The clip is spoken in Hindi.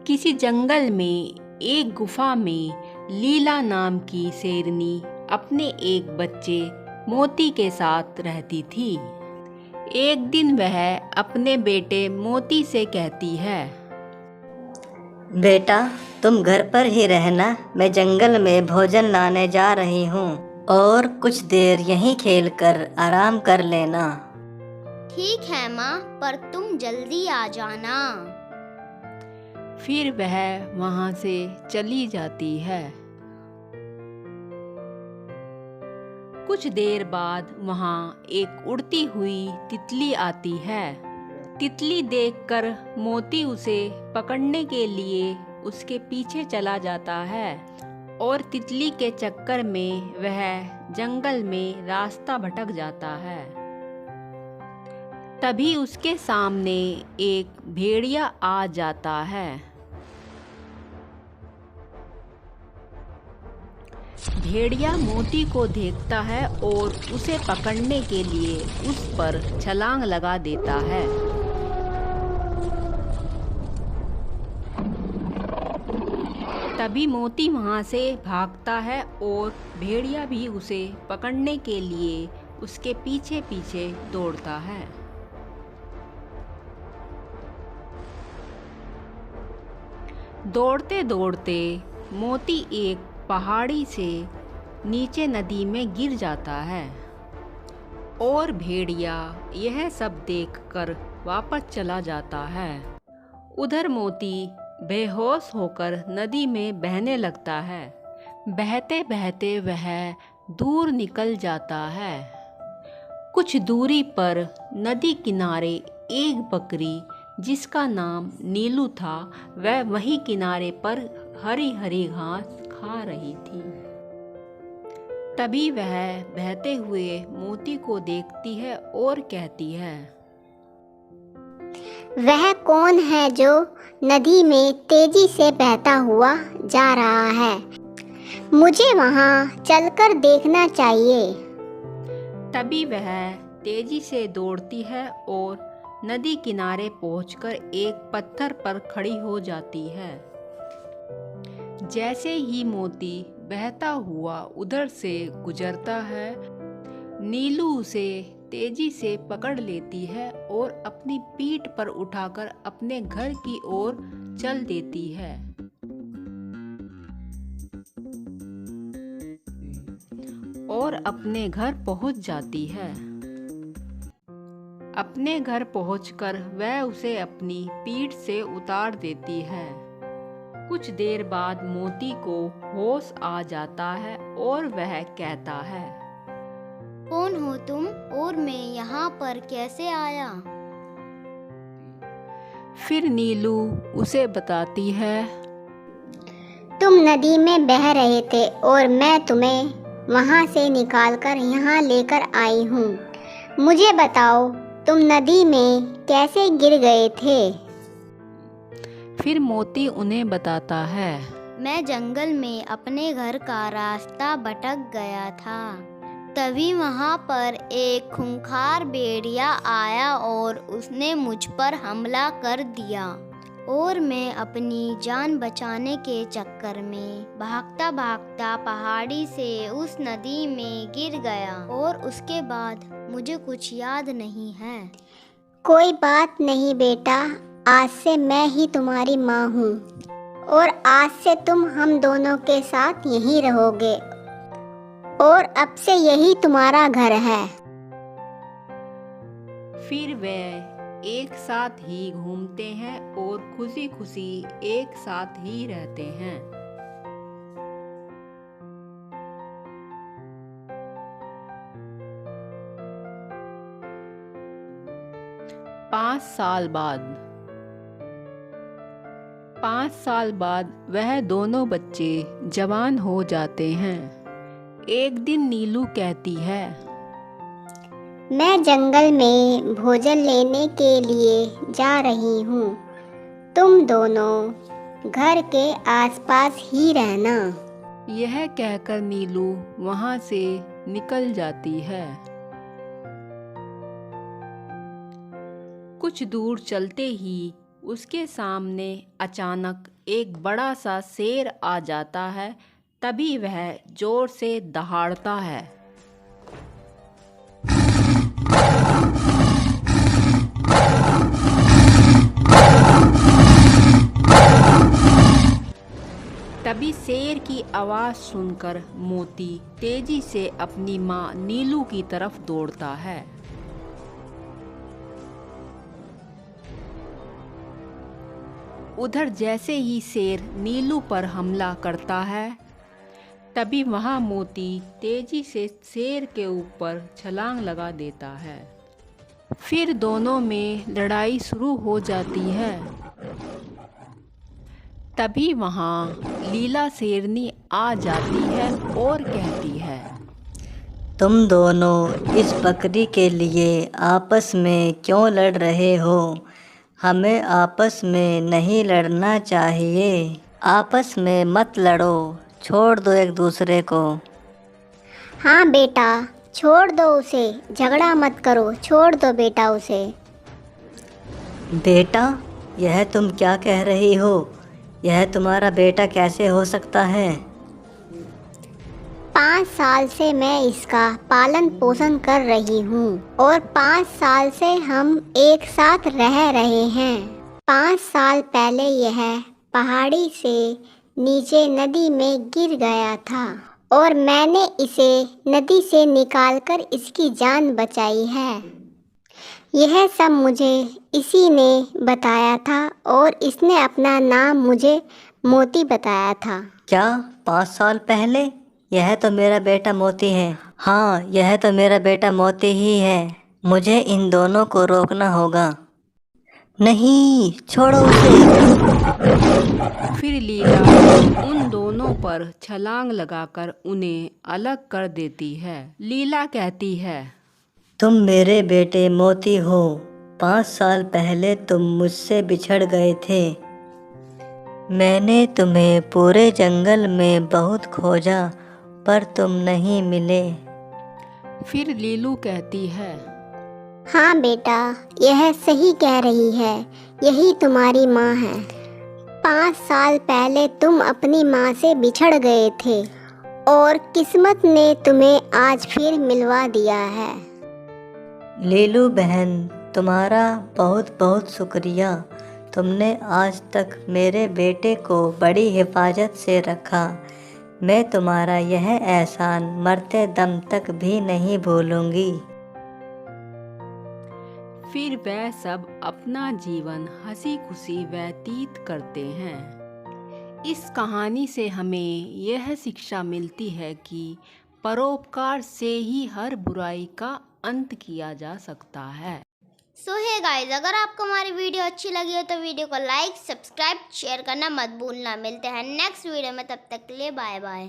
किसी जंगल में एक गुफा में लीला नाम की शेरनी अपने एक बच्चे मोती के साथ रहती थी। एक दिन वह अपने बेटे मोती से कहती है, बेटा, तुम घर पर ही रहना, मैं जंगल में भोजन लाने जा रही हूँ और कुछ देर यहीं खेलकर आराम कर लेना। ठीक है माँ, पर तुम जल्दी आ जाना। फिर वह वहाँ से चली जाती है। कुछ देर बाद वहाँ एक उड़ती हुई तितली आती है। तितली देखकर मोती उसे पकड़ने के लिए उसके पीछे चला जाता है और तितली के चक्कर में वह जंगल में रास्ता भटक जाता है। तभी उसके सामने एक भेड़िया आ जाता है। भेड़िया मोती को देखता है और उसे पकड़ने के लिए उस पर छलांग लगा देता है। तभी मोती वहां से भागता है और भेड़िया भी उसे पकड़ने के लिए उसके पीछे पीछे दौड़ता है। दौड़ते दौड़ते मोती एक पहाड़ी से नीचे नदी में गिर जाता है और भेड़िया यह सब देखकर वापस चला जाता है। उधर मोती बेहोश होकर नदी में बहने लगता है। बहते बहते वह दूर निकल जाता है। कुछ दूरी पर नदी किनारे एक बकरी जिसका नाम नीलू था, वह वहीं किनारे पर हरी हरी घास खा रही थी। तभी वह बहते हुए मोती को देखती है और कहती है, वह कौन है जो नदी में तेजी से बहता हुआ जा रहा है? मुझे वहां चलकर देखना चाहिए। तभी वह तेजी से दौड़ती है और नदी किनारे पहुंचकर एक पत्थर पर खड़ी हो जाती है। जैसे ही मोती बहता हुआ उधर से गुजरता है, नीलू उसे तेजी से पकड़ लेती है और अपनी पीठ पर उठाकर अपने घर की ओर चल देती है। और अपने घर पहुंच जाती है। अपने घर पहुंचकर वह उसे अपनी पीठ से उतार देती है। कुछ देर बाद मोती को होश आ जाता है और वह कहता है, कौन हो तुम और मैं यहाँ पर कैसे आया? फिर नीलू उसे बताती है, तुम नदी में बह रहे थे और मैं तुम्हें वहां से निकालकर यहाँ लेकर आई हूँ। मुझे बताओ, तुम नदी में कैसे गिर गए थे? फिर मोती उन्हें बताता है, मैं जंगल में अपने घर का रास्ता भटक गया था। तभी वहाँ पर एक खूंखार भेड़िया आया और उसने मुझ पर हमला कर दिया और मैं अपनी जान बचाने के चक्कर में भागता भागता पहाड़ी से उस नदी में गिर गया और उसके बाद मुझे कुछ याद नहीं है। कोई बात नहीं बेटा, आज से मैं ही तुम्हारी माँ हूँ और आज से तुम हम दोनों के साथ यहीं रहोगे और अब से यही तुम्हारा घर है। फिर वे एक साथ ही घूमते हैं और खुशी खुशी एक साथ ही रहते हैं। 5 साल बाद 5 साल बाद वह दोनों बच्चे जवान हो जाते हैं। एक दिन नीलू कहती है, मैं जंगल में भोजन लेने के लिए जा रही हूँ। तुम दोनों घर के आसपास ही रहना। यह कहकर नीलू वहाँ से निकल जाती है। कुछ दूर चलते ही उसके सामने अचानक एक बड़ा सा शेर आ जाता है। तभी वह जोर से दहाड़ता है। तभी शेर की आवाज सुनकर मोती तेजी से अपनी माँ नीलू की तरफ दौड़ता है। उधर जैसे ही शेर नीलू पर हमला करता है, तभी वहाँ मोती तेजी से शेर के ऊपर छलांग लगा देता है। फिर दोनों में लड़ाई शुरू हो जाती है। तभी वहाँ लीला शेरनी आ जाती है और कहती है, तुम दोनों इस बकरी के लिए आपस में क्यों लड़ रहे हो? हमें आपस में नहीं लड़ना चाहिए। आपस में मत लड़ो, छोड़ दो एक दूसरे को। हाँ बेटा, छोड़ दो उसे, झगड़ा मत करो, छोड़ दो बेटा उसे। बेटा, यह तुम क्या कह रही हो? यह तुम्हारा बेटा कैसे हो सकता है? 5 साल से मैं इसका पालन पोषण कर रही हूँ और 5 साल से हम एक साथ रह रहे हैं। 5 साल पहले यह पहाड़ी से नीचे नदी में गिर गया था और मैंने इसे नदी से निकालकर इसकी जान बचाई है। यह सब मुझे इसी ने बताया था और इसने अपना नाम मुझे मोती बताया था। क्या 5 साल पहले? यह तो मेरा बेटा मोती है। हाँ, यह तो मेरा बेटा मोती ही है। मुझे इन दोनों को रोकना होगा। नहीं, छोड़ो उसे। फिर लीला उन दोनों पर छलांग लगाकर उन्हें अलग कर देती है। लीला कहती है, तुम मेरे बेटे मोती हो। 5 साल पहले तुम मुझसे बिछड़ गए थे। मैंने तुम्हें पूरे जंगल में बहुत खोजा, पर तुम नहीं मिले। फिर लीलू कहती है, हाँ बेटा, यह सही कह रही है, यही तुम्हारी माँ है। 5 साल पहले तुम अपनी माँ से बिछड़ गए थे और किस्मत ने तुम्हें आज फिर मिलवा दिया है। लीलू बहन, तुम्हारा बहुत बहुत शुक्रिया। तुमने आज तक मेरे बेटे को बड़ी हिफाजत से रखा। मैं तुम्हारा यह एहसान मरते दम तक भी नहीं भूलूंगी। फिर वह सब अपना जीवन हंसी खुशी व्यतीत करते हैं। इस कहानी से हमें यह शिक्षा मिलती है कि परोपकार से ही हर बुराई का अंत किया जा सकता है। सो हे गाइस, अगर आपको हमारी वीडियो अच्छी लगी हो तो वीडियो को लाइक, सब्सक्राइब, शेयर करना मत भूलना। मिलते हैं नेक्स्ट वीडियो में, तब तक के लिए बाय बाय।